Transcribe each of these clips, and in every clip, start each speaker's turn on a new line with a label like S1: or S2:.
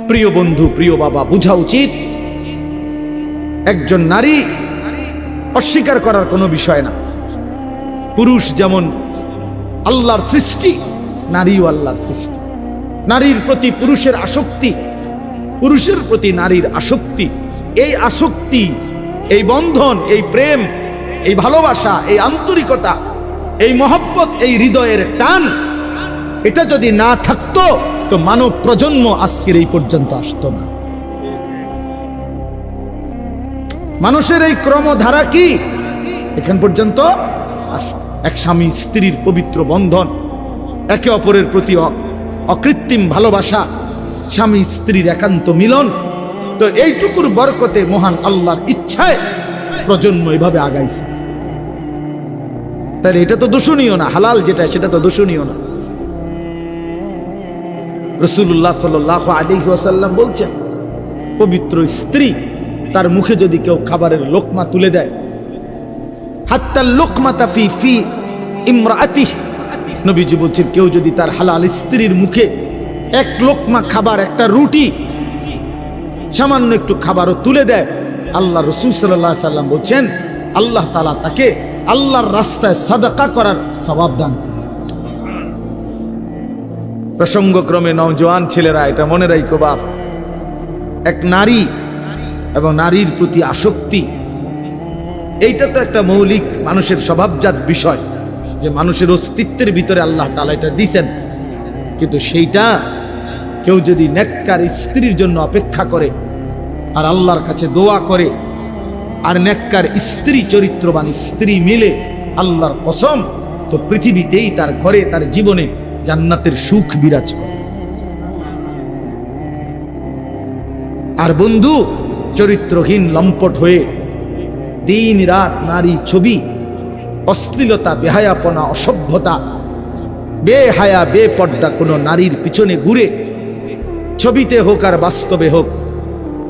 S1: প্রিয় বন্ধু, প্রিয় বাবা, বোঝা উচিত একজন নারী অস্বীকার করার কোনো বিষয় না। পুরুষ যেমন আল্লাহর সৃষ্টি, নারীও আল্লাহর সৃষ্টি। নারীর প্রতি পুরুষের আসক্তি, পুরুষের প্রতি নারীর আসক্তি, এই আসক্তি, এই বন্ধন, এই প্রেম, এই ভালোবাসা, এই আন্তরিকতা, এই মহব্বত, এই হৃদয়ের টান, এটা যদি না থাকতো তো মানব প্রজন্ম আজকের এই পর্যন্ত আসতো না। মানুষের এই ক্রমধারা কি এখান পর্যন্ত আসতো? এক স্বামী স্ত্রীর পবিত্র বন্ধন, একে অপরের প্রতি অকৃত্রিম ভালোবাসা, স্বামী স্ত্রীর একান্ত মিলন, তো এইটুকুর বরকতে মহান আল্লাহর ইচ্ছায় প্রজন্ম এভাবে আগাইছে। তাহলে এটা তো দূষণীয় না, হালাল যেটা সেটা তো দূষণীয় না। রাসূলুল্লাহ সাল্লাল্লাহু আলাইহি ওয়াসাল্লাম বলছেন, পবিত্র স্ত্রী তার মুখে যদি কেউ খাবারের লোকমা তুলে দেয়, হাত্তা লোকমাতা ফি ফি ইমরাতিহি, নবীজি বলছেন কেউ যদি তার হালাল স্ত্রীর মুখে এক লোকমা খাবার, একটা রুটি, সামান্য একটু খাবারও তুলে দেয়, আল্লাহ রাসূল সাল্লাল্লাহু আলাইহি ওয়াসাল্লাম বলছেন আল্লাহ তাআলা তাকে আল্লাহর রাস্তায় সাদাকা করার সওয়াব দান করেন। প্রসঙ্গক্রমে নওজোয়ান ছেলেরা এটা মনে রাখো বাপ, এক নারী এবং নারীর প্রতি আসক্তি, এইটা তো একটা মৌলিক মানুষের স্বভাবজাত বিষয়, যে মানুষের অস্তিত্বের ভিতরে আল্লাহ তাআলা এটা দিয়েছেন। কিন্তু সেইটা কেউ যদি নেককার স্ত্রীর জন্য অপেক্ষা করে আর আল্লাহর কাছে দোয়া করে, আর নেককার স্ত্রী, চরিত্রবান স্ত্রী মিলে, আল্লাহর কসম, তো পৃথিবীতেই তার ঘরে, তার জীবনে জান্নাতের সুখ বিরাজ করে। আর বন্ধু চরিত্রহীন লম্পট হয়ে দিন রাত নারী ছবি, অশ্লীলতা, বেহায়াপনা, অসভ্যতা, বেহায়া বেপর্দা কোনো নারীর পিছনে ঘুরে, ছবিতে হোক আর বাস্তবে হোক,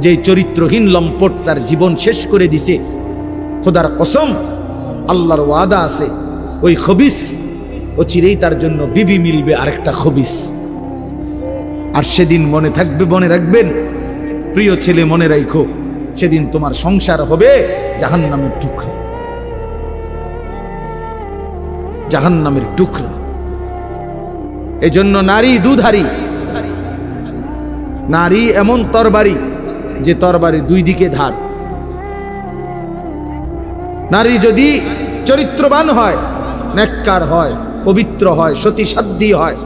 S1: যে চরিত্রহীন লম্পট তার জীবন শেষ করে দিছে, খোদার কসম আল্লাহর ওয়াদা আছে ওই খবিস ও চিরেই তার জন্য বিবি মিলবে আরেকটা খবিস। আর সেদিন মনে থাকবে, মনে রাখবেন প্রিয় ছেলে, মনে রাখো, সেদিন তোমার সংসার হবে জাহান্নামের টুকরা, জাহান্নামের টুকরা। এজন্য নারী দুধারী, নারী এমন তরবারি যে তরবারির দুই দিকে ধার। নারী যদি চরিত্রবান হয়, নেককার হয়, পবিত্র হয়, সতীসাধ্যী হয়,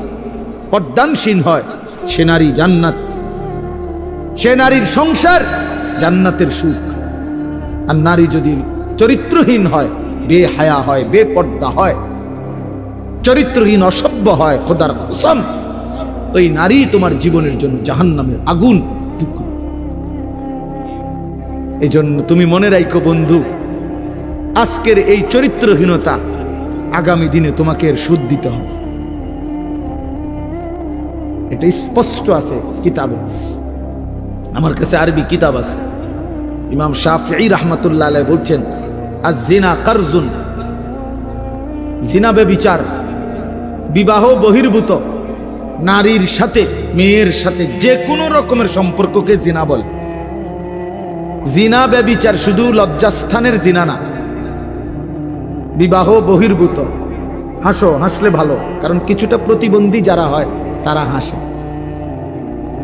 S1: পর্দানসীন হয়, সে নারী জান্নাত, সে নারীর সংসার জান্নাতের সুখ। আর নারী যদি চরিত্রহীন হয়, বেহায়া হয়, বেপর্দা হয়, চরিত্রহীন, অসভ্য হয়, খোদার কসম ওই নারী তোমার জীবনের জন্য জাহান্নামের আগুন টুকরো। এই জন্য তুমি মনে রাখো বন্ধু, আজকের এই চরিত্রহীনতা আগামী দিনে তোমাকে এর সুদ দিতে হবে। এটা স্পষ্ট আছে কিতাবে, আমার কাছে আরবি কিতাব আছে। ইমাম শাফিঈ রাহমাতুল্লাহ আলাইহি বলছেন, আয-জিনা কারজুন, জিনা ব্যভিচার, বিবাহ বহির্ভূত নারীর সাথে, মেয়ের সাথে যে কোনো রকমের সম্পর্ককে জিনা বলে। জিনা ব্যভিচার শুধু লজ্জাস্থানের জিনা না, বিবাহ বহির্ভূত। হাসো, হাসলে ভালো, কারণ কিছুটা প্রতিবন্ধী যারা হয় তারা হাসে,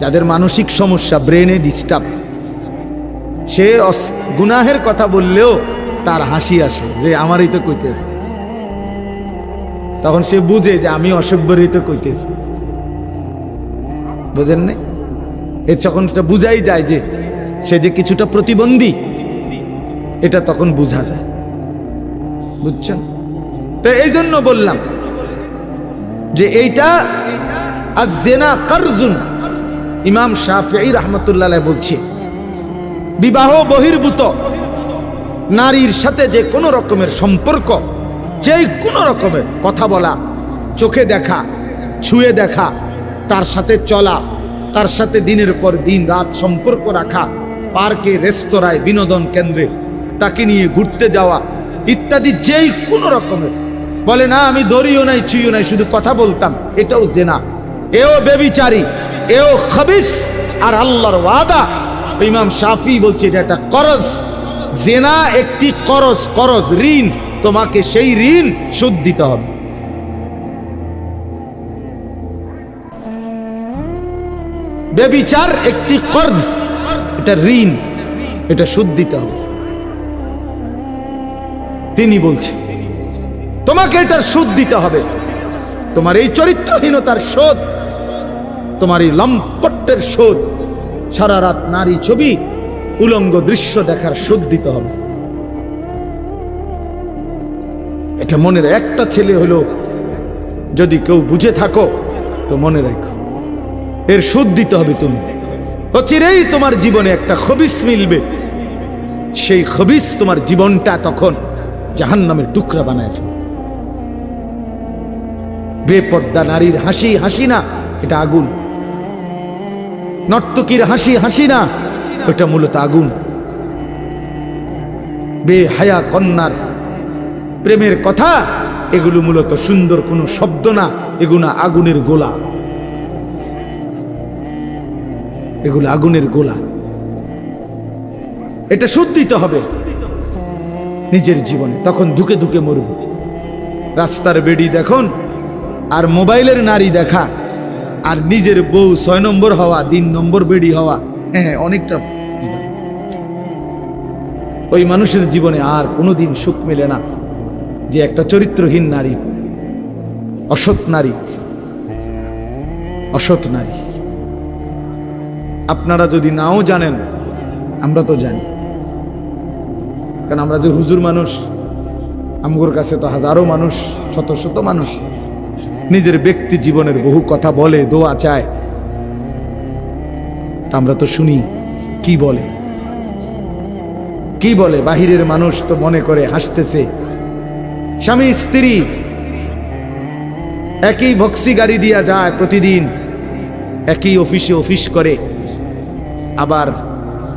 S1: যাদের মানসিক সমস্যা, ব্রেনে ডিস্টার্ব, সে গুনাহের কথা বললেও তার হাসি আসে, যে আমারই তো কইতেছে, তখন সে বুঝে যে আমি অসভ্যরই তো কইতেছি। বুঝেন না? এর যখন এটা বুঝাই যায় যে সে যে কিছুটা প্রতিবন্ধী, এটা তখন বোঝা যায়। বুঝছেন? তো এই জন্য বললাম যে এইটা আয-জিনা কারজুন। ইমাম শাফিঈ রাহমাতুল্লাহ আলাইহি বলছে, বিবাহ বহির্ভূত নারীর সাথে যে কোনো রকমের সম্পর্ক, যে কোনো রকমের কথা বলা, চোখে দেখা, ছুঁয়ে দেখা, তার সাথে চলা, তার সাথে দিনের পর দিন রাত সম্পর্ক রাখা, পার্কে, রেস্তোরাঁয়, বিনোদন কেন্দ্রে তাকে নিয়ে ঘুরতে যাওয়া ইত্যাদি, যেই কোনো রকমের, বলে না আমি দড়িও নাই, ছুঁইও নাই, শুধু কথা বলতাম, এটাও জেনা, এও বেবিচারী, এও খবিস, আর আল্লাহর ওয়াদা। ইমাম শাফি বলছে এটা একটা করজ, জেনা একটি করজ, করজ ঋণ, তোমাকে সেই ঋণ সুদ দিতে হবে। ব্যভিচার একটি কর্জ, এটা ঋণ, এটা সুদ দিতে হবে। তিনি বলছেন তোমাকে এটার সুদ দিতে হবে। তোমার এই চরিত্রহীনতার শোধ, তোমার এই লম্পটের শোধ, সারা রাত নারী ছবি উলঙ্গ দৃশ্য দেখার শোধ দিতে হবে। এটা মনের একটা ছেলে হলো যদি কেউ বুঝে থাকো তো মনে রাখো, এর সুদ দিতে হবে। তুমি অচিরেই তোমার জীবনে একটা খবিস মিলবে, সেই খবিস তোমার জীবনটা তখন জাহান্নামের টুকরা বানায় ফেলবে। বেপর্দা নারীর হাসি হাসি না, এটা আগুন। নর্তকীর হাসি হাসি না, ওটা মূলত আগুন। বেহায়া কন্যার প্রেমের কথা, এগুলো মূলত সুন্দর কোনো শব্দ না, এগুলো আগুনের গোলা, এগুলো আগুনের গোলা। এটা সুদ দিতে হবে নিজের জীবনে, তখন ধুকে ধুকে মরব। রাস্তার বেড়ি দেখুন আর মোবাইলের নারী দেখা আর নিজের বউ 6 নম্বর হওয়া, 3 নম্বর বেড়ি হওয়া, হ্যাঁ অনেকটা। ওই মানুষের জীবনে আর কোনোদিন সুখ মেলে না যে একটা চরিত্রহীন নারী, অসৎ নারী, অসৎ নারী। আপনারা যদি নাও জানেন, আমরা তো জানি, কারণ আমরা যে হুজুর মানুষ, আমগোর কাছে তো হাজারো মানুষ, শত শত মানুষ নিজের ব্যক্তি জীবনের বহু কথা বলে, দোয়া চায়। তা আমরা তো শুনি কি বলে, কি বলে। বাহিরের মানুষ তো মনে করে হাসতেছে। স্বামী স্ত্রী একই ভক্সি গাড়ি দিয়া যায় প্রতিদিন, একই অফিসে অফিস করে, আবার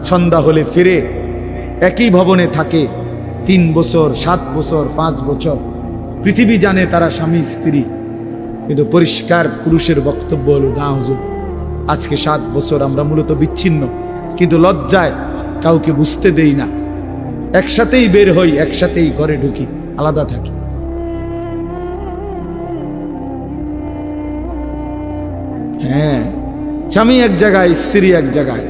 S1: সন্ধ্যা হলে ফিরে, একই ভবনে থাকে 3 বছর, 7 বছর, 5 বছর। পৃথিবী জানে তারা স্বামী স্ত্রী, কিন্তু পরিষ্কার পুরুষের বক্তব্য হলো, না হুজুর, আজকে 7 বছর আমরা মূলত বিচ্ছিন্ন, কিন্তু লজ্জায় কাউকে বুঝতে দেই না। একসাথেই বের হই, একসাথেই ঘরে ঢুকি, আলাদা থাকি। হ্যাঁ, স্বামী এক জায়গায়, স্ত্রী এক জায়গায়।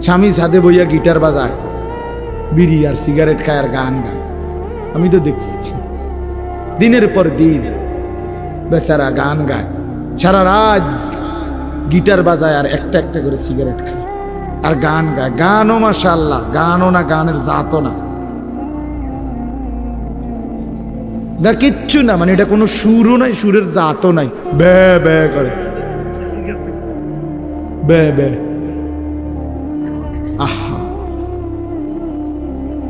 S1: স্বামী ছাদে বইয়া গিটার বাজায়, বিড়ি আর সিগারেট খায় আর গান গায়। আমি তো দেখছি দিনের পর দিন বেচারা গান গায়, সারা রাত গিটার বাজায় আর একটা একটা করে সিগারেট খায় আর গান গায়। গানও মাশাআল্লাহ, গানও না, গানের জাতও না, না কিচ্ছু না, মানে এটা কোনো সুরও নাই, সুরের জাতও নাই, বে বে করে, বে বে। আহা,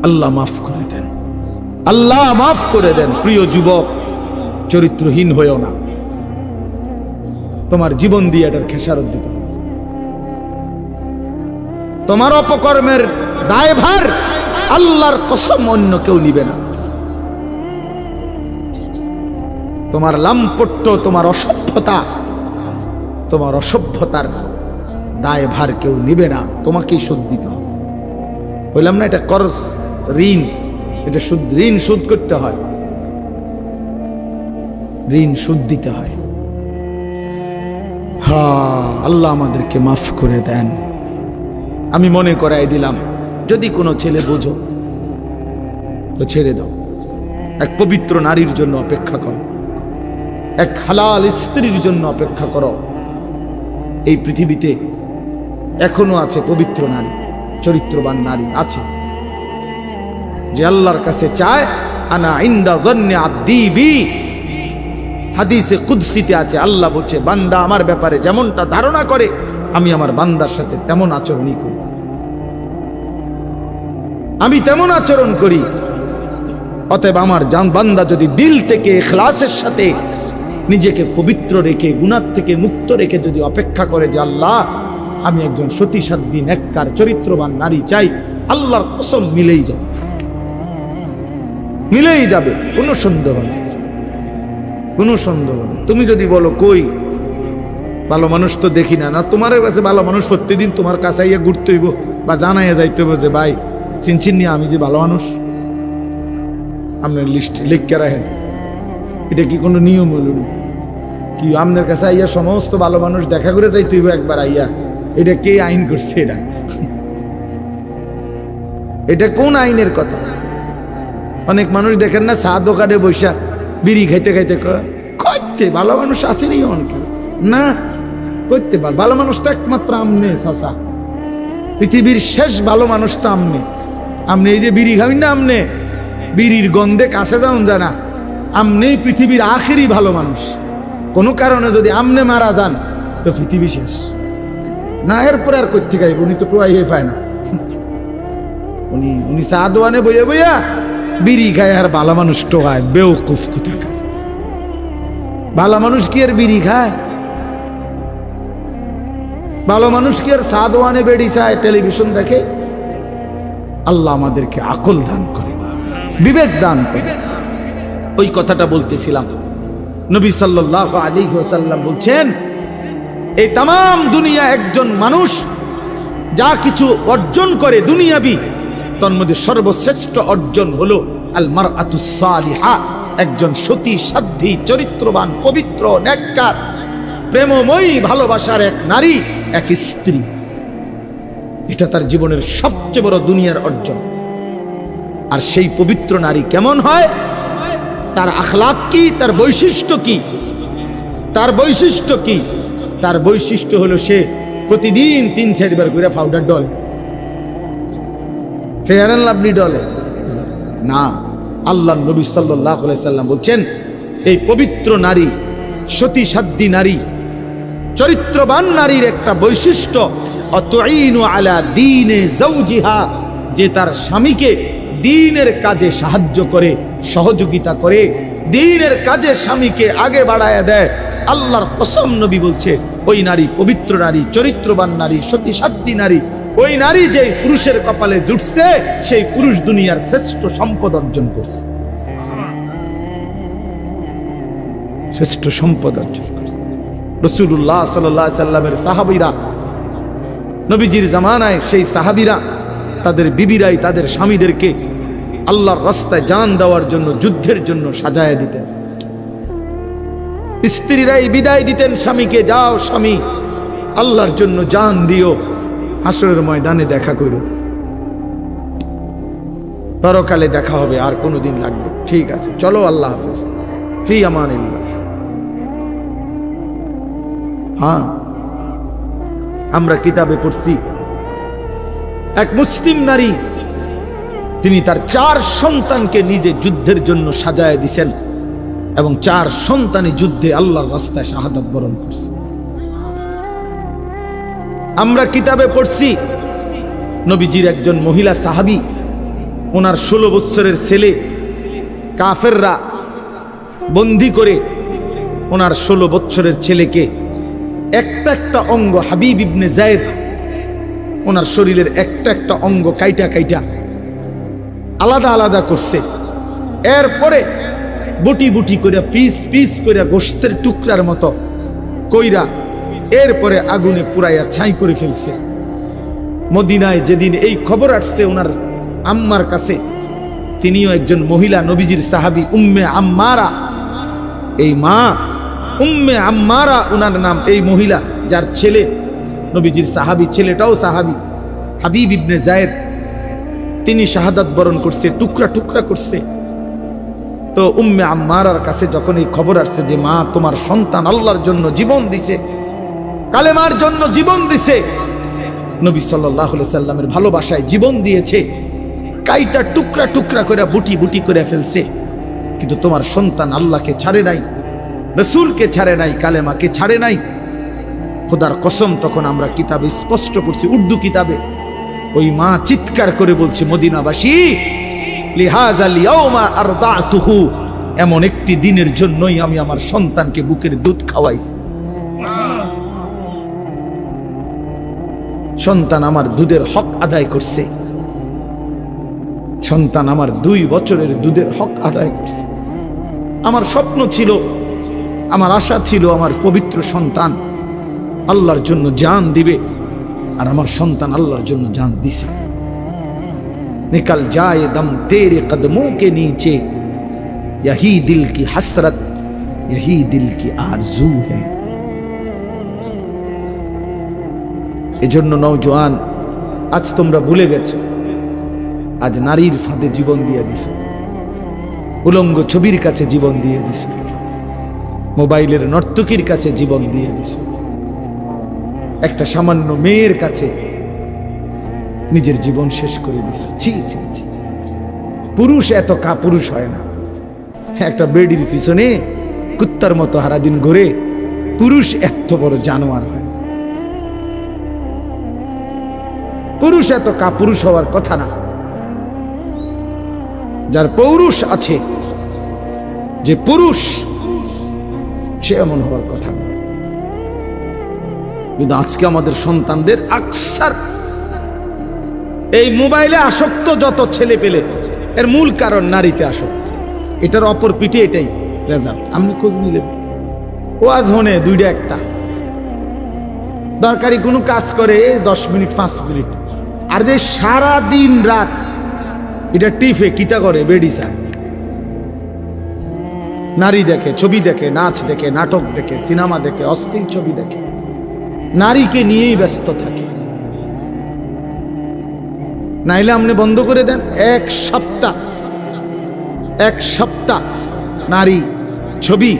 S1: আল্লাহ মাফ করে দেন, আল্লাহ মাফ করে দেন। প্রিয় যুবক, চরিত্রহীন হয়েও না, তোমার জীবন দিয়ে এটার খেসারত দিতে হবে। তোমার অপকর্মের দায়ভার আল্লাহর কসম অন্য কেউ নিবে না। তোমার লাম্পট্য, তোমার অসভ্যতা, তোমার অসভ্যতার দায়ভার কেউ নিবে না, তোমাকেই শোধ দিতে হবে। বললাম না, এটা কর্জ, ঋণ, এটা সুদ, ঋণ শোধ করতে হয়, ঋণ সুদ দিতে হয়। হ্যাঁ, আল্লাহ আমাদেরকে মাফ করে দেন। আমি মনে করাই দিলাম, যদি কোনো ছেলে বোঝো তো ছেড়ে দাও, এক পবিত্র নারীর জন্য অপেক্ষা করো, এক হালাল স্ত্রীর জন্য অপেক্ষা করো। এই পৃথিবীতে এখনো আছে পবিত্র নারী, চরিত্রবান নারী আছে, যে আল্লাহর কাছে চায়, আনা ইনদা যন্নি আব্দি বি। হাদিসে কুদসিতে আছে, আল্লাহ বলছে, বান্দা আমার ব্যাপারে যেমনটা ধারণা করে, আমি আমার বান্দার সাথে তেমন আচরণই করি, আমি তেমন আচরণ করি। অতএব আমার বান্দা যদি দিল থেকে ইখলাসের সাথে নিজেকে পবিত্র রেখে, গুনাহ থেকে মুক্ত রেখে যদি অপেক্ষা করে যে আল্লাহ, আমি একজন সতীসাধ্যী নেককার চরিত্রবান নারী চাই, আল্লাহর কসম মিলেই যাবে, মিলেই যাবে, কোনো সন্দেহ নেই, কোনো সন্দেহ নেই। তুমি যদি বলো কই, ভালো মানুষ তো দেখি না। না তোমার কাছে ভালো মানুষ প্রত্যেকদিন তোমার কাছে আইয়া ঘুরতে হইব বা জানাইয়া যাইতে হইব যে ভাই চিনচিন নিয়ে আমি যে ভালো মানুষ, আপনার লিস্ট লিখকে রাখেন। এটা কি কোনো নিয়ম হল কি? আপনার কাছে আইয়া সমস্ত ভালো মানুষ দেখা করে যাইতে হইব একবার আইয়া? এটা কে আইন করছে? এটা কোন আইনের কথা? অনেক মানুষ দেখেন না চা দোকানে বৈশা বিড়ি খাইতে খাইতে করতে ভালো মানুষ আসেনি অনেকে না করতে পার। ভালো মানুষ তো একমাত্র আমনে চাচা, পৃথিবীর শেষ ভালো মানুষ তো আমনে। আমনে এই যে বিড়ি খাবেন না, আমনে বিড়ির গন্ধে কাছে যাওন জানা, আমনে পৃথিবীর আখেরি ভালো মানুষ। কোনো কারণে যদি আমনে মারা যান তো পৃথিবী শেষ না। এরপরে আর করতে খাইব, উনি তো টোয়াই পায় না। উনি চা দোয়ানে বইয়া বইয়া বিড়ি খায় আর ভালো মানুষ টোয়ায়। বেউকুফ কোথাকার! ভালো মানুষ কি আর বিড়ি খায়? ভালো মানুষ কি আর চা দোয়ানে বেড়ি চায়, টেলিভিশন দেখে? আল্লাহ আমাদেরকে আকল দান করে, বিবেক দান করে। ওই কথাটা বলতেছিলাম। নবী সাল্লাল্লাহু আলাইহি ওয়াসাল্লাম বলছেন, এই তাম দুনিয়া একজন মানুষ যা কিছু অর্জন করে দুনিয়াবি, তার মধ্যে সর্বশ্রেষ্ঠ অর্জন হলো আল মারআতুস সালিহা, একজন সতী সাধ্বী চরিত্রবান পবিত্র নেককার প্রেমময়ী ভালোবাসার এক নারী, এক স্ত্রী। এটা তার জীবনের সবচেয়ে বড় দুনিয়ার অর্জন। আর সেই পবিত্র নারী কেমন হয়, তার আখলাক কি, তার বৈশিষ্ট্য কি? তার বৈশিষ্ট্য কি? তার বৈশিষ্ট্য হলো সে প্রতিদিন 3-4 বার করে powder Dole. Fair and lovely ডলে না। আল্লাহ নবী সাল্লাল্লাহু আলাইহি সাল্লাম বলছেন, এই পবিত্র নারী, সতী সাধ্বী নারী, চরিত্রবান নারীর একটা বৈশিষ্ট্য, অতুইনু আলা দীনে যাওজিহা, যে তার স্বামীকে দ্বীনের কাজে সাহায্য করে, সহযোগিতা করে, দ্বীনের কাজে স্বামীকে আগে বাড়ায়া দেয়। আল্লাহর কসম, নবী বলছে, ওই নারী পবিত্র নারী, চরিত্রবান নারী, সতী সাধ্বী নারী, ওই নারী যে পুরুষের কপালে জুটছে, সেই পুরুষ দুনিয়ার শ্রেষ্ঠ সম্পদ অর্জন করছে, শ্রেষ্ঠ সম্পদ অর্জন করছে। রাসূলুল্লাহ সাল্লাল্লাহু আলাইহি সাল্লামের সাহাবীরা, নবীজির জামানায় সেই সাহাবীরা তাদের বিবিরাই তাদের স্বামীদেরকে আল্লাহর রাস্তায় জান দেওয়ার জন্য, যুদ্ধের জন্য সাজায় দিতেন। স্ত্রীরাই বিদায় দিতেন স্বামীকে, যাও স্বামী, আল্লাহর জন্য জান দিও, হাসরের ময়দানে দেখা করো, পরকালে দেখা হবে, আর কোনোদিন লাগবে, ঠিক আছে চলো, আল্লাহ হাফেজ, ফি আমানিল্লাহ। হ্যাঁ, আমরা কিতাবে পড়ছি এক মুসলিম নারী, তিনি তার 4 সন্তানকে নিজে যুদ্ধের জন্য সাজায় দিছেন এবং 4 সন্তানই যুদ্ধে আল্লাহর রাস্তায় শাহাদাত বরণ করছে। আমরা কিতাবে পড়ছি নবীজির একজন মহিলা সাহাবী, ওনার 16 বছরের ছেলে কাফেররা বন্দী করে ওনার 16 বছরের ছেলেকে একটা একটা অঙ্গ, হাবিব ইবনে যায়েদ, ওনার শরীরের একটা একটা অঙ্গ কাইটা কাইটা আলাদা আলাদা করছে। এরপরে বুটি বুটি করে, পিস পিস করে, গোশতের টুকরার মতো কইরা এরপরে আগুনে পুরাইয়া ছাই করে ফেলছে। মদিনায় যেদিন এই খবর আসছে ওনার আম্মার কাছে, তিনিও একজন মহিলা, নবীজির সাহাবী উম্মে আম্মারা, এই মা উম্মে আম্মারা ওনার নাম, এই মহিলা যার ছেলে নবীজির সাহাবী, ছেলেটাও সাহাবী, হাবিব ইবনে যায়েদ, তিনি শাহাদাত বরণ করছে, টুকরা টুকরা করছে। তো উম্মে আম্মারার কাছে যখন এই খবর আসছে যে মা, তোমার সন্তান আল্লাহর জন্য জীবন দিছে, কালেমার জন্য জীবন দিছে, নবী সাল্লাল্লাহু আলাইহি সাল্লামের ভালোবাসায় জীবন দিয়েছে, কাইটা টুকরা টুকরা করে বুটি বুটি করে ফেলছে, কিন্তু তোমার সন্তান আল্লাহকে ছাড়ে নাই, রাসূলকে ছাড়ে নাই, কালেমাকে ছাড়ে নাই। খোদার কসম, তখন আমরা কিতাবে স্পষ্ট পড়ছি, উর্দু কিতাবে, ওই মা চিৎকার করে বলছে, মদিনাবাসী, লিহাযাল ইয়াউমা আরদাতুহু, এমন একটি দিনের জন্যই আমি আমার সন্তানকে বুকের দুধ খাওয়াইছি। সন্তান আমার দুধের হক আদায় করছে, সন্তান আমার 2 বছরের দুধের হক আদায় করছে। আমার স্বপ্ন ছিল, আমার আশা ছিল, আমার পবিত্র সন্তান আল্লাহর জন্য জান দিবে, আর আমার সন্তান আল্লাহর জন্য জান দিছে। নিকল যায় দম তেরে কদমোं के नीचे, यही दिल की हसरत, यही दिल की आरज़ू है। এজন্য নওজোয়ান, আজ তোমরা ভুলে গেছো, আজ নারীর ফাঁদে জীবন দিয়ে দিছো, উলঙ্গ ছবির কাছে জীবন দিয়ে দিছো, মোবাইলের নর্তকীর কাছে জীবন দিয়ে দিছো, একটা সামান্য মেয়ের কাছে নিজের জীবন শেষ করে দিছো। ছি ছি ছি, পুরুষ এত কাপুরুষ হয় না। একটা বেডির পিছনে কুত্তার মতো সারাদিন ঘুরে পুরুষ এত বড় জানোয়ার হয় না। পুরুষ এত কাপুরুষ হওয়ার কথা না। যার পৌরুষ আছে, যে পুরুষ, সে এমন হওয়ার কথা না। কিন্তু আজকে আমাদের সন্তানদের আকসার এই মোবাইলে আসক্ত যত ছেলে পেলে, এর মূল কারণ নারীতে আসক্ত। এটার অপর পিঠে এটাই রেজাল্ট। আপনি খোঁজ নিলেন, ওয়াজ হনে দুইটা একটা দরকারি কোনো কাজ করে 10 মিনিট 5 মিনিট, আর যে সারা দিন রাত এটা টিফে কিতা করে, বেডি চায়, নারী দেখে, ছবি দেখে, নাচ দেখে, নাটক দেখে, সিনেমা দেখে, অস্থির ছবি দেখে, নারীকে নিয়েই ব্যস্ত থাকে। নাইলে আপনি বন্ধ করে দেন, এক সপ্তাহ নারী ছবি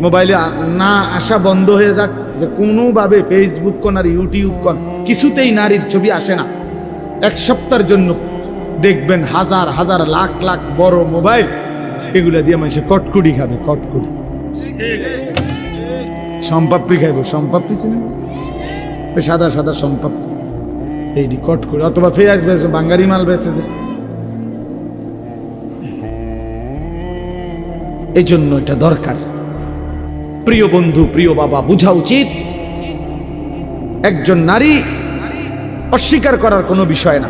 S1: মোবাইলে না আসা বন্ধ হয়ে যাক, যে কোনোভাবে ফেসবুক কোন আর ইউটিউব কোন কিছুতেই নারীর ছবি আসে না। এক সপ্তাহের জন্য দেখবেন হাজার হাজার লাখ লাখ বড় মোবাইল, এগুলা দিয়ে মানুষ কটকুড়ি খাবে, কটকুড়ি সম্পাপ্পি খাইব, সম্পাপ্পি চিনি, সাদা সাদা সম্পাপ্পি, এই কটকুড়ি, অথবা পেঁয়াজ বেচবে, বাঙ্গারি মাল বেচে। এই জন্য এটা দরকার। প্রিয় বন্ধু, প্রিয় বাবা, বুঝা উচিত একজন নারী অস্বীকার করার কোনো বিষয় না।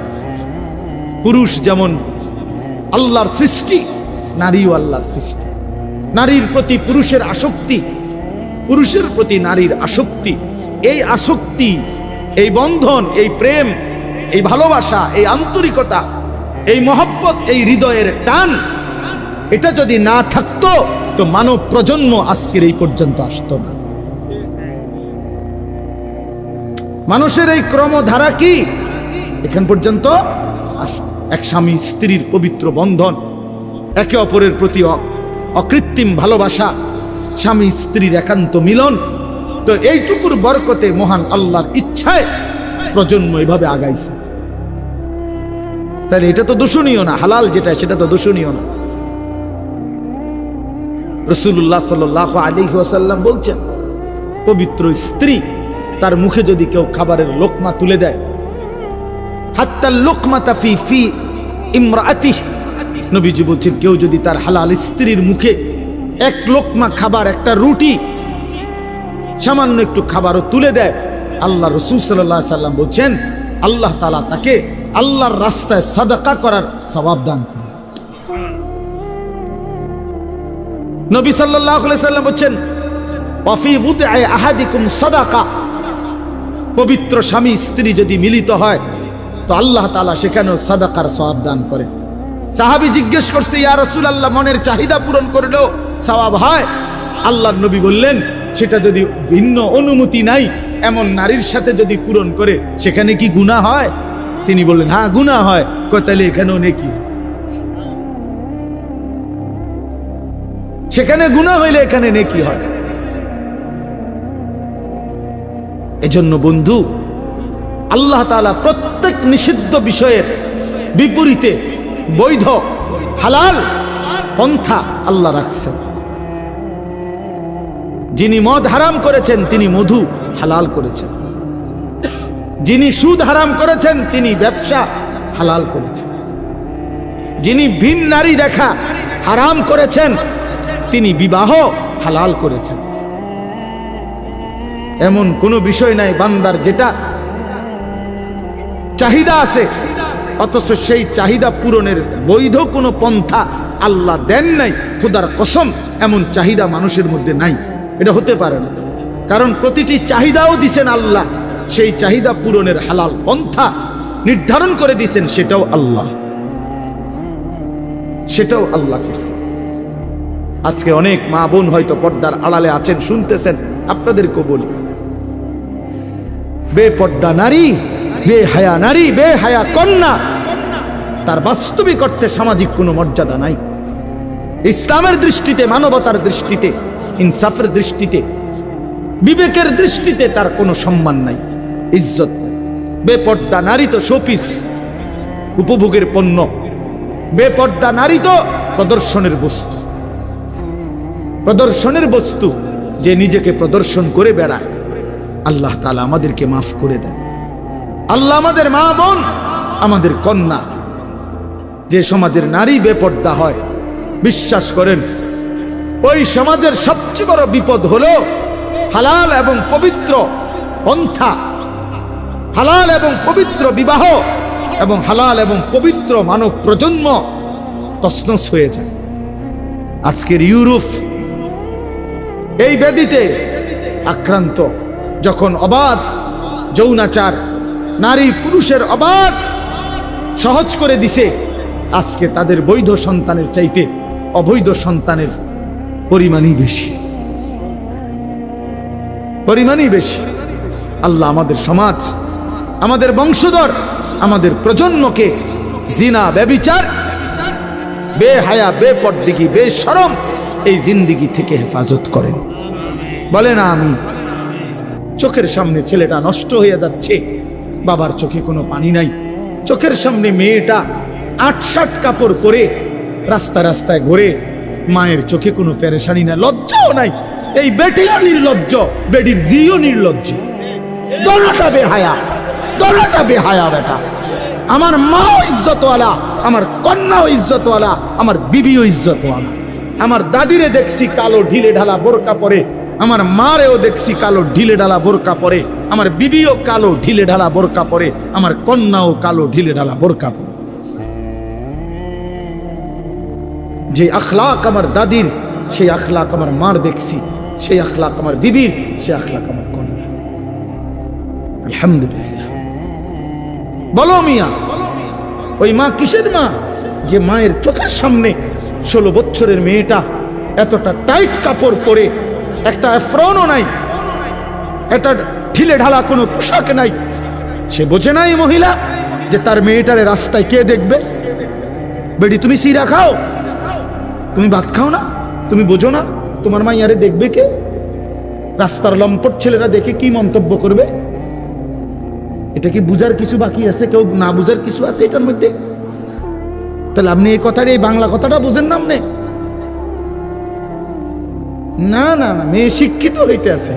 S1: পুরুষ যেমন আল্লাহর সৃষ্টি, নারীও আল্লাহর সৃষ্টি। নারীর প্রতি পুরুষের আসক্তি, পুরুষের প্রতি নারীর আসক্তি, এই আসক্তি, এই বন্ধন, এই প্রেম, এই ভালোবাসা, এই আন্তরিকতা, এই মহব্বত, এই হৃদয়ের টান, এটা যদি না থাকতো তো মানব প্রজন্ম আজকের এই পর্যন্ত আসতো না। মানুষের এই ক্রমধারা কি এখান পর্যন্ত আসতো? এক স্বামী স্ত্রীর পবিত্র বন্ধন, একে অপরের প্রতি অকৃত্রিম ভালোবাসা, স্বামী স্ত্রীর একান্ত মিলন। তো এইটুকুর বরকতে মহান আল্লাহর ইচ্ছায় প্রজন্ম এভাবে আগাইছে। তাহলে এটা তো দূষণীয় না, হালাল যেটা সেটা তো দূষণীয় না। রাসূলুল্লাহ সাল্লাল্লাহু আলাইহি ওয়াসাল্লাম বলছেন, পবিত্র স্ত্রী তার মুখে যদি কেউ খাবারের লোকমা তুলে দেয়, হাত্তা লোকমাতা ফি ইমরাতিহি, নবীজি বলছেন কেউ যদি তার হালাল স্ত্রীর মুখে এক লোকমা খাবার, একটা রুটি, সামান্য একটু খাবারও তুলে দেয়, আল্লাহ রাসূল সাল্লাল্লাহু আলাইহি ওয়াসাল্লাম বলছেন আল্লাহ তাআলা তাকে আল্লাহর রাস্তায় সাদাকা করার সওয়াব দান করেন। নবী সাল্লাল্লাহু আলাইহি ওয়াসাল্লাম বলছেন ওয়া ফি বুদআ আহাদিকুম সাদাকা, পবিত্র স্বামী স্ত্রী যদি মিলিত হয় তো আল্লাহ তাআলা সেখানেও সাদাকার সওয়াব দান করে। সাহাবী জিজ্ঞেস করছে, ইয়া রাসূলুল্লাহ, মনের চাহিদা পূরণ করলেও সওয়াব হয়? আল্লাহর নবী বললেন, সেটা যদি ভিন্ন অনুমতি নাই এমন নারীর সাথে যদি পূরণ করে সেখানে কি গুনাহ হয়? তিনি বললেন, হ্যাঁ গুনাহ হয়। কয় তাহলে এখানেও নেকি? সেখানে গুনাহ হইলে এখানে নেকি হয়। এজন্য বন্ধু, আল্লাহ তাআলা প্রত্যেক নিষিদ্ধ বিষয়ের বিপরীতে বৈধ হালাল পন্থা আল্লাহ রাখছেন। যিনি মদ হারাম করেছেন তিনি মধু হালাল করেছেন, যিনি সুদ হারাম করেছেন তিনি ব্যবসা হালাল করেছেন, যিনি ভিন নারী দেখা হারাম করেছেন তিনি বিবাহ হালাল করেছেন। এমন কোনো বিষয় নাই বান্দার যেটা চাহিদা আছে অথচ সেই চাহিদা পূরণের বৈধ কোনো পন্থা আল্লাহ দেন নাই। খোদার কসম, এমন চাহিদা মানুষের মধ্যে নাই, এটা হতে পারে না। কারণ প্রতিটি চাহিদাও দিছেন আল্লাহ, সেই চাহিদা পূরণের হালাল পন্থা নির্ধারণ করে দিছেন, সেটাও আল্লাহ করছে। আজকে অনেক মা বোন হয়তো পর্দার আড়ালে আছেন, শুনতেছেন, আপনাদেরকেও বলি, বেপর্দা নারী, বেহায়া নারী, বেহায়া কন্যা, তার বাস্তবিক অর্থে সামাজিক কোনো মর্যাদা নাই। ইসলামের দৃষ্টিতে, মানবতার দৃষ্টিতে, ইনসাফের দৃষ্টিতে, বিবেকের দৃষ্টিতে তার কোনো সম্মান নাই, ইজ্জত নাই। বেপর্দা নারী তো শোপিস, উপভোগের পণ্য। বেপর্দা নারী তো প্রদর্শনের বস্তু, প্রদর্শনের বস্তু, যে নিজেকে প্রদর্শন করে বেড়ায়। আল্লাহ তাআলা আমাদেরকে মাফ করে দেন। আল্লাহ আমাদের মা বোন, আমাদের কন্যা, যে সমাজের নারী বেপর্দা হয়, বিশ্বাস করেন ওই সমাজের সবচেয়ে বড় বিপদ হলো হালাল এবং পবিত্র পন্থা, হালাল এবং পবিত্র বিবাহ এবং হালাল এবং পবিত্র মানব প্রজন্ম তছনছ হয়ে যায়। আজকের ইউরোপ এই ব্যাধিতে আক্রান্ত, যখন অবাধ যৌনাচার, নারী পুরুষের অবাধ সহজ করে দিছে, আজকে তাদের বৈধ সন্তানের চাইতে অবৈধ সন্তানের পরিমাণই বেশি, পরিমাণই বেশি। আল্লাহ আমাদের সমাজ, আমাদের বংশধর, আমাদের প্রজন্মকে জিনা, ব্যভিচার, বেহায়া, বেপরদিগি, বেশরম এই জিন্দিগি থেকে হেফাজত করেন। বলে না আমি। চোখের সামনে ছেলেটা নষ্ট হয়ে যাচ্ছে, বাবার চোখে কোনো পানি নাই। চোখের সামনে মেয়েটা ৮-৭ কাপড় পরে রাস্তায় রাস্তায় ঘুরে, মায়ের চোখে কোনো পেরেশানি নাই, লজ্জাও নাই। এই বেটিও নির্লজ্জ, বেটির জিও নির্লজ্জ, দলটা বেহায়া, দলটা বেহায়া বেটা। আমার মাও ইজ্জতওয়ালা, আমার কন্যাও ইজ্জতওয়ালা, আমার বিবিও ইজ্জতওয়ালা। আমার দাদিরে দেখছি কালো ঢিলে ঢালা বোরকা পরে, আমার মারেও দেখছি কালো ঢিলে ঢালা বোরকা পরে, আমার বিবিও কালো ঢিলে ঢালা বোরকা পরে, আমার কন্যাও কালো ঢিলে ঢালা বোরকা পরে। যে আখলাক আমার দাদির, সেই আখলাক আমার মার দেখছি, সেই আখলাক আমার বিবির, সেই আখলাক আমার কন্যা। আলহামদুলিল্লাহ। বলো মিয়া, ওই মা কিসের মা? যে মায়ের চোখের সামনে 16 বছরের মেয়েটা এতটা টাইট কাপড় পরে, একটা এফরনও নাই, এটা ঢিলে ঢালা কোনো পোশাক নাই, সে বোঝে নাই মহিলা যে তার মেয়েটারে রাস্তায় কে দেখবে। বেটি তুমি সিরা খাও, তুমি ভাত খাও না, তুমি বোঝো না তোমার মাইয়ারে দেখবে কে? রাস্তার লম্পট ছেলেরা দেখে কি মন্তব্য করবে? এটা কি বুঝার কিছু বাকি আছে? কেউ না বুঝার কিছু আছে এটার মধ্যে? তাহলে আপনি এই কথাটা, এই বাংলা কথাটা বুঝেন না আপনি? না না না, মেয়ে শিক্ষিত হইতে আছে।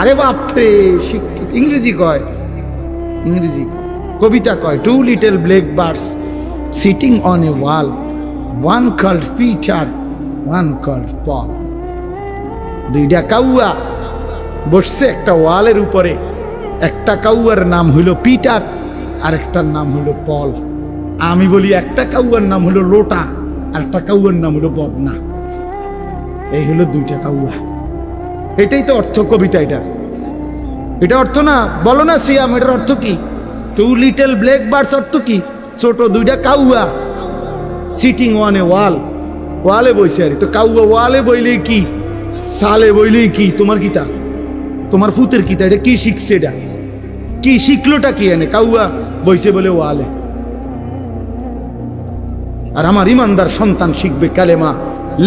S1: আরে বাপরে, শিক্ষিত ইংরেজি কয়, ইংরেজি কবিতা কয়, 2 little black birds sitting on a wall, one called Peter, one called Paul. 2টা কাউয়া বসছে একটা ওয়ালের উপরে, একটা কাউয়ার নাম হইল পিটার, আর একটার নাম হইল পল। আমি বলি একটা কাউয়ার নাম হইল লোটা, আর একটা কাউয়ার নাম হইল বদনা। এই হলো 2টা কাউয়া। এটাই তো অর্থ কবিতা এটার। এটা অর্থ না, বলো না সিয়াম, এটার অর্থ কি? 2 little black birds অর্থ কি? ছোট 2টা কাউয়া সিটিং অন এ ওয়াল, ওয়ালে বইছে। আর তো কাউয়া ওয়ালে বইলে কি, সালে বইলে কি? তোমার কিতা, তোমার ফুতের কিতা? এটা কি শিখছে? এটা কি শিখলোটা কি? এনে কাউয়া বইছে বলে ওয়ালে। আর আমার ইমানদার সন্তান শিখবে কালেমা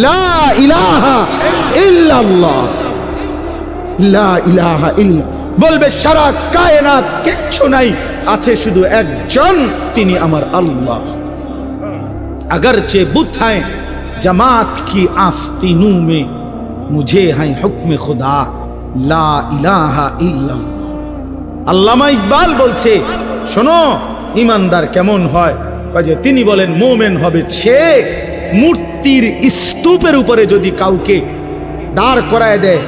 S1: লা ইলাহা ইল্লাল্লাহ, লা ইলাহা ইল্লা, বলবে সারা কায়নাত কিচ্ছু নাই, আছে শুধু একজন, তিনি আমার আল্লাহ। अगरचे बुत हैं जमात की आस्तीनों में, मुझे है हुक्म खुदा ला इलाहा इल्लल्लाह। আল্লামা ইকবাল বলছে, শোনো ইমানদার কেমন হয়, যে তিনি বলেন মোমেন হবে সে মূর্তির স্তূপের উপরে যদি কাউকে দাঁড় করায় দেয়,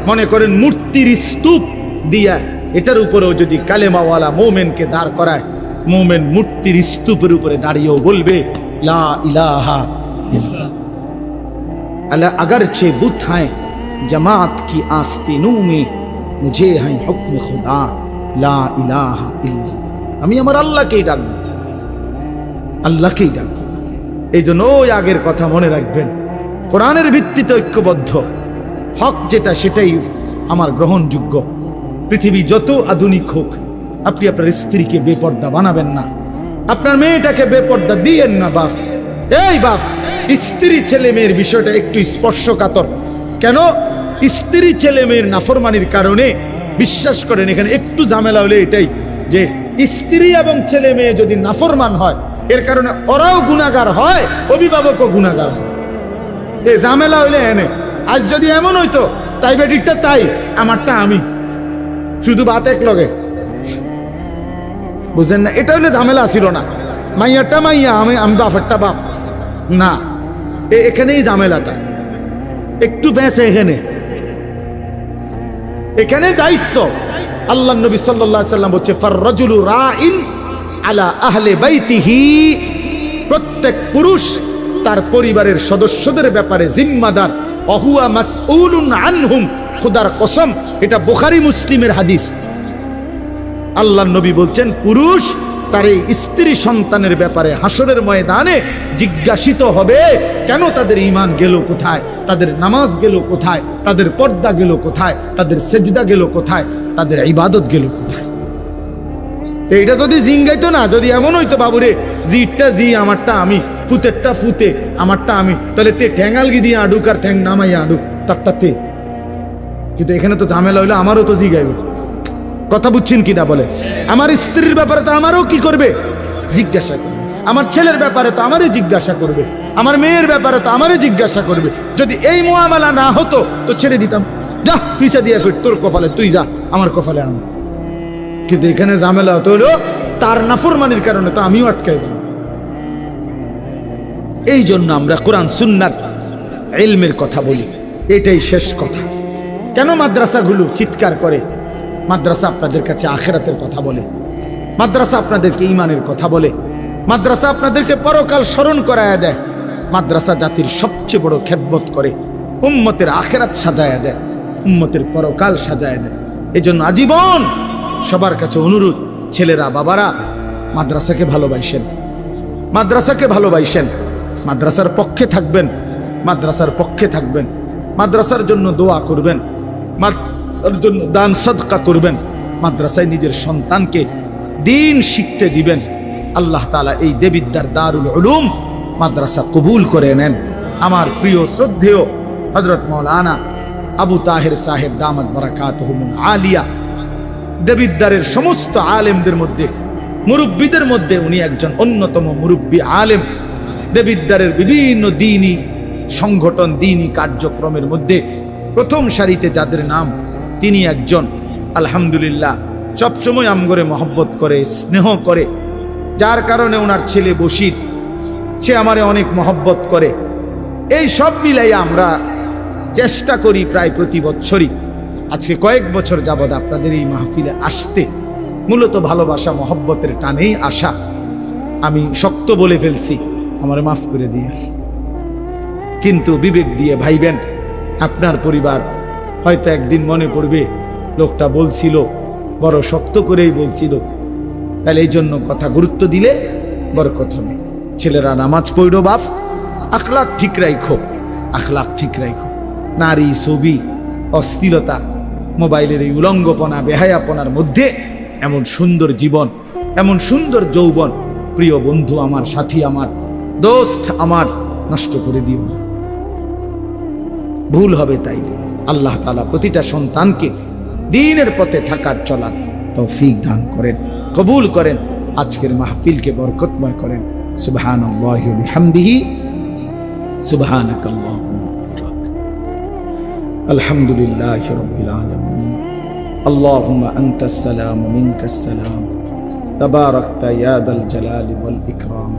S1: মনে করেন মূর্তির স্তূপ দিয়া এটার উপরেও যদি কালেমাওয়ালা মোমেনকে দাঁড় করায়, মোমেন মূর্তির স্তূপের উপরে দাঁড়িয়েও বলবে লা ইলাহা ইল্লাল্লাহ। अगरचे बुत हैं जमात की आस्तीनों में, মুঝে হ্যাঁ হুকম খুদা লা ইলাহা ইল্লাল্লাহ। আমি আমার আল্লাহকেই ডাকবো, আল্লাহকেই ডাকবো। এই জন্য ওই আগের কথা মনে রাখবেন, কোরআনের ভিত্তিতে ঐক্যবদ্ধ, হক যেটা সেটাই আমার গ্রহণযোগ্য। পৃথিবী যত আধুনিক হোক, আপনি আপনার স্ত্রীকে বেপর্দা বানাবেন না, আপনার মেয়েটাকে বেপর্দা দিয়েন না। বাপ, এই বাপ, স্ত্রী ছেলে মেয়ের বিষয়টা একটু স্পর্শকাতর। কেন? স্ত্রী ছেলে মেয়ের নাফরমানির কারণে, বিশ্বাস করেন এখানে একটু ঝামেলা হলে এটাই যে স্ত্রী এবং ছেলে মেয়ে যদি নাফরমান হয়, এর কারণে ওরাও গুনাহগার হয়, অভিভাবকও গুনাহগার হয়। এই ঝামেলা হইলে এনে আজ যদি এমন হইতো, তাই বেটিরটা তাই, আমারটা আমি, শুধু বাত এক লগে, বুঝেন না? এটা হলে ঝামেলা ছিল না। মাইয়ারটা মাইয়া, আমি বাপেরটা বাপ না, এখানেই ঝামেলাটা একটু বেঁচে। এখানে দায়িত্ব আল্লাহ নবী সাল্লাল্লাহু আলাইহি সাল্লাম বলছে, ফাররাজুলু রাইন আলা আহলি বাইতিহি, প্রত্যেক পুরুষ তার পরিবারের সদস্যদের ব্যাপারে জিম্মাদার, ওহুয়া মাসউলুন আনহুম। খোদার কসম, এটা বুখারী মুসলিমের হাদিস। আল্লাহ নবী বলছেন, পুরুষ তার এই স্ত্রী সন্তানের ব্যাপারে হাসরের ময়দানে জিজ্ঞাসিত হবে, কেন তাদের ঈমান গেল কোথায়, তাদের নামাজ গেল কোথায়, তাদের পর্দা গেল কোথায়, তাদের সেজদা গেল কোথায়, তাদের ইবাদত গেল কোথায়। এইটা যদি জিঙ্গাইতো না, যদি এমন হইতো বাবুরে, জিটটা জি আমারটা আমি, ফুতেরটা ফুতে আমারটা আমি, তাহলে তে ঠ্যাঙ্গালগি দিয়ে আডুক আর ঠ্যাং নামাইয়া আডুক তারটা তে। কিন্তু এখানে তো ঝামেলা হইলো, আমারও তো জিগাইবে। কথা বুঝছেন কিনা বলে? আমার স্ত্রীর ব্যাপারে তো আমারও কি করবে? জিজ্ঞাসা করবে। আমার ছেলের ব্যাপারে তো আমারই জিজ্ঞাসা করবে, আমার মেয়ের ব্যাপারে তো আমারই জিজ্ঞাসা করবে। যদি এই মুআমালা না হতো তো ছেড়ে দিতাম, যা পিছা দিয়ে ফির, তোর কপালে তুই যা, আমার কপালে আমি। কিন্তু এখানে ঝামেলা হতো হলো তার নাফরমানির কারণে তো আমিও আটকাই যাব। এই জন্য আমরা কোরআন সুন্নাত ইলমের কথা বলি, এটাই শেষ কথা। কেন মাদ্রাসাগুলো চিৎকার করে? মাদ্রাসা আপনাদের কাছে আখিরাতের কথা বলে, মাদ্রাসা আপনাদেরকে ঈমানের কথা বলে, মাদ্রাসা আপনাদেরকে পরকাল স্মরণ করায়া দেয়, মাদ্রাসা জাতির সবচেয়ে বড় খেদমত করে, উম্মতের আখিরাত সাজায়া দেয়, উম্মতের পরকাল সাজায়া দেয়। এই জন্য আজীবন সবার কাছে অনুরোধ, ছেলেরা বাবারা মাদ্রাসাকে ভালোবাসেন, মাদ্রাসাকে ভালোবাসেন, মাদ্রাসার পক্ষে থাকবেন, মাদ্রাসার পক্ষে থাকবেন, মাদ্রাসার জন্য দোয়া করবেন, মাদ্রাসার জন্য দান সদকা করবেন, মাদ্রাসায় নিজের সন্তানকে দিন শিখতে দিবেন। আল্লাহ তাআলা এই দেবিদ্দার দারুল উলুম মাদ্রাসা কবুল করে নেন। আমার প্রিয় শ্রদ্ধেয় হযরত মাওলানা আবু তাহের সাহেব দামাত বারাকাতুহুমুল আলিয়া, দেবিদ্দারের সমস্ত আলেমদের মধ্যে, মুরব্বীদের মধ্যে উনি একজন অন্যতম মুরব্বী আলেম। দেবিদ্দারের বিভিন্ন দ্বীনি সংগঠন, দ্বীনি কার্যক্রমের মধ্যে প্রথম সারিতে যাদের নাম, তিনি একজন। আলহামদুলিল্লাহ, সবসময় আমগরে মহব্বত করে, স্নেহ করে, যার কারণে ওনার ছেলে বশির, সে আমারে অনেক মহব্বত করে। এই সব মিলাই আমরা চেষ্টা করি প্রায় প্রতি বছরই, আজকে কয়েক বছর যাবৎ আপনাদের এই মাহফিলে আসতে, মূলত ভালোবাসা মহব্বতের টানেই আসা। আমি শক্ত বলে ফেলছি, আমারে মাফ করে দিয়ে, কিন্তু বিবেক দিয়ে ভাইবেন। আপনার পরিবার হয়তো একদিন মনে পড়বে, লোকটা বলছিল, বড় শক্ত করেই বলছিল, তাহলে এই জন্য কথা গুরুত্ব দিলে বরকত হবে। ছেলেরা নামাজ পড়ো বাপ, আখলাক ঠিক রাখো, আখলাক ঠিক রাখো। নারী, ছবি, অস্থিরতা, মোবাইলের এই উলঙ্গপনা, বেহায়াপনার মধ্যে এমন সুন্দর জীবন, এমন সুন্দর যৌবন, প্রিয় বন্ধু আমার, সাথী আমার, দোস্ত আমার, নষ্ট করে দিও না। ভুল হবে তাই। আল্লাহ তাআলা প্রতিটা সন্তানকে দ্বীনের পথে থাকার চলার তৌফিক দান করেন, কবুল করেন, আজকের মাহফিলকে বরকতময় করেন। সুবহানাল্লাহি ওয়া বিহামদিহি, সুবহানাকাল্লাহুম্মা, আলহামদুলিল্লাহি রাব্বিল আলামিন। আল্লাহুম্মা আনতাস সালাম ওয়া মিনকাস সালাম, তাবারাকতা ইয়া যাল জালালি ওয়াল ইকরাম।